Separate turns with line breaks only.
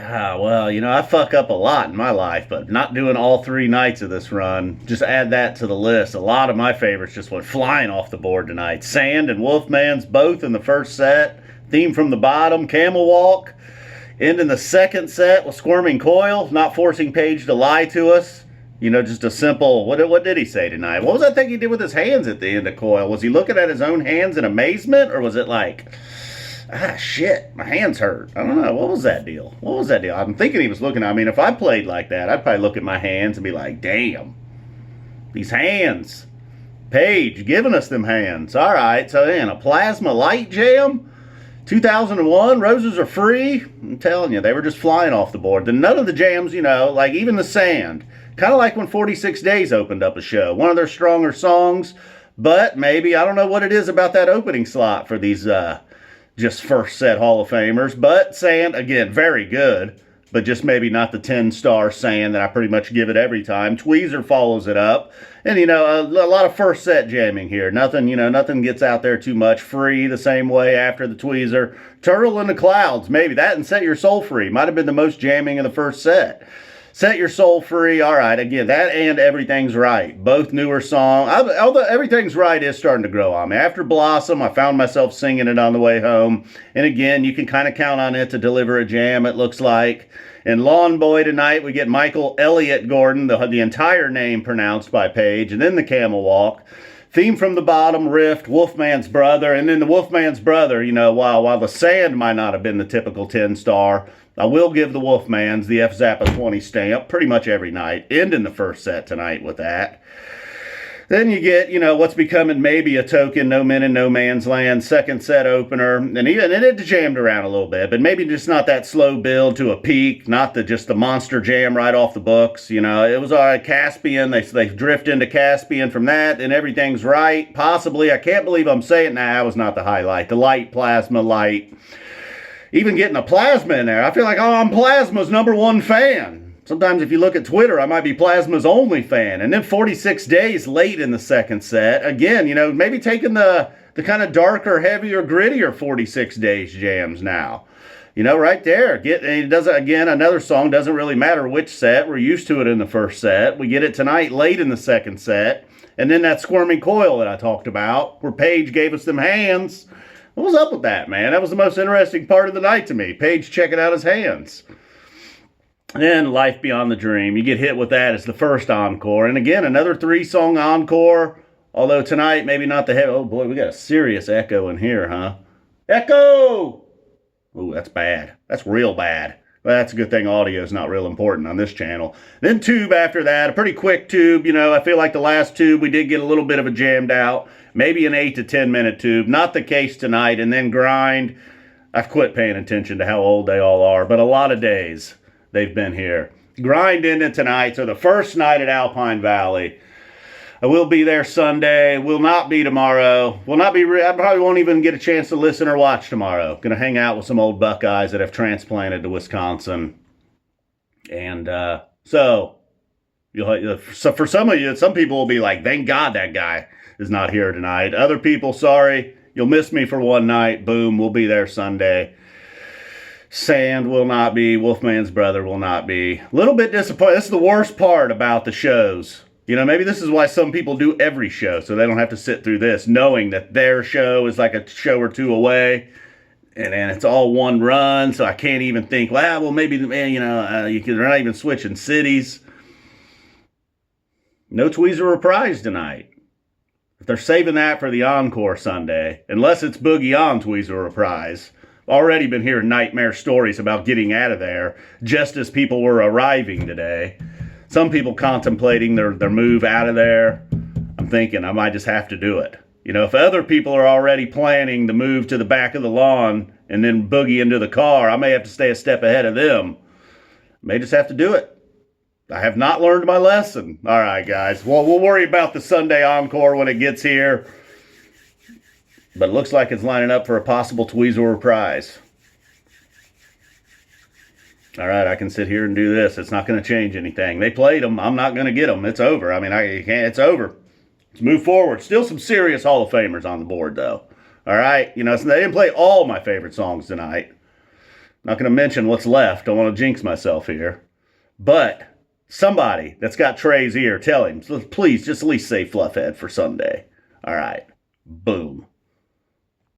Well, I fuck up a lot in my life, but not doing all 3 nights of this run. Just add that to the list. A lot of my favorites just went flying off the board tonight. Sand and Wolfman's both in the first set. Theme from the bottom, Camel Walk. Ending the second set with Squirming Coil, not forcing Page to lie to us. Just a simple, what did he say tonight? What was that thing he did with his hands at the end of Coil? Was he looking at his own hands in amazement, or was it like, shit, my hands hurt? I don't know. What was that deal? I'm thinking he was looking, if I played like that, I'd probably look at my hands and be like, damn, these hands. Page giving us them hands. All right, so then a plasma light jam. 2001, Roses Are Free. I'm telling you, they were just flying off the board. Then none of the jams, like even the Sand. Kind of like when 46 Days opened up a show. One of their stronger songs, but maybe, I don't know what it is about that opening slot for these just first set Hall of Famers. But Sand, again, very good, but just maybe not the 10-star Sand that I pretty much give it every time. Tweezer follows it up. And, a lot of first set jamming here. Nothing gets out there too much. Free the same way after the Tweezer. Turtle in the Clouds, maybe that, and Set Your Soul Free. Might have been the most jamming in the first set. Set Your Soul Free, all right, again, that and Everything's Right. Both newer songs. Although Everything's Right is starting to grow on me. After Blossom, I found myself singing it on the way home. And again, you can kind of count on it to deliver a jam, it looks like. In Lawn Boy tonight, we get Michael Elliott Gordon, the entire name pronounced by Page, and then the Camel Walk. Theme from the bottom, Rift, Wolfman's Brother, and then the Wolfman's Brother, while the Sand might not have been the typical 10-star, I will give the Wolfman's the F Zappa 20 stamp pretty much every night. Ending the first set tonight with that. Then you get, what's becoming maybe a token No Men in No Man's Land second set opener. And it jammed around a little bit, but maybe just not that slow build to a peak, not just the monster jam right off the books. It was all right, Caspian. They drift into Caspian from that, and Everything's Right. Possibly, I can't believe I'm saying that was not the highlight. The light, plasma light. Even getting a plasma in there. I feel like, I'm Plasma's #1 fan. Sometimes if you look at Twitter, I might be Plasma's only fan. And then 46 Days late in the second set. Again, maybe taking the kind of darker, heavier, grittier 46 Days jams now. Right there. It doesn't, again, another song, doesn't really matter which set. We're used to it in the first set. We get it tonight late in the second set. And then that Squirming Coil that I talked about, where Page gave us them hands. What was up with that, man? That was the most interesting part of the night to me. Page checking out his hands. And Life Beyond the Dream. You get hit with that as the first encore. And again, another 3-song encore. Although tonight, maybe not the heavy. Oh boy, we got a serious echo in here, huh? Echo! Oh, that's bad. That's real bad. Well, that's a good thing audio is not real important on this channel. Then Tube after that. A pretty quick Tube. I feel like the last Tube we did get a little bit of a jammed out. Maybe an 8 to 10 minute Tube. Not the case tonight. And then Grind. I've quit paying attention to how old they all are. But a lot of days they've been here. Grind ended tonight. So the first night at Alpine Valley. I will be there Sunday. Will not be tomorrow. I probably won't even get a chance to listen or watch tomorrow. Going to hang out with some old Buckeyes that have transplanted to Wisconsin. And so for some of you, some people will be like, thank God that guy is not here tonight. Other people, sorry, you'll miss me for one night. Boom, we'll be there Sunday. Sand will not be. Wolfman's Brother will not be. A little bit disappointed. This is the worst part about the shows. Maybe this is why some people do every show, so they don't have to sit through this, knowing that their show is like a show or two away, and it's all one run, so I can't even think, maybe, they're not even switching cities. No Tweezer reprise tonight. If they're saving that for the encore Sunday, unless it's Boogie On Tweezer reprise. Already been hearing nightmare stories about getting out of there, just as people were arriving today. Some people contemplating their move out of there. I'm thinking I might just have to do it. If other people are already planning the move to the back of the lawn and then boogie into the car, I may have to stay a step ahead of them. May just have to do it. I have not learned my lesson. All right, guys. Well, we'll worry about the Sunday encore when it gets here. But it looks like it's lining up for a possible Tweezer reprise. All right, I can sit here and do this. It's not going to change anything. They played them. I'm not going to get them. It's over. It's over. Let's move forward. Still some serious Hall of Famers on the board, though. All right, so they didn't play all my favorite songs tonight. Not going to mention what's left. Don't want to jinx myself here. But somebody that's got Trey's ear, tell him, please just at least say Fluffhead for Sunday. All right. Boom.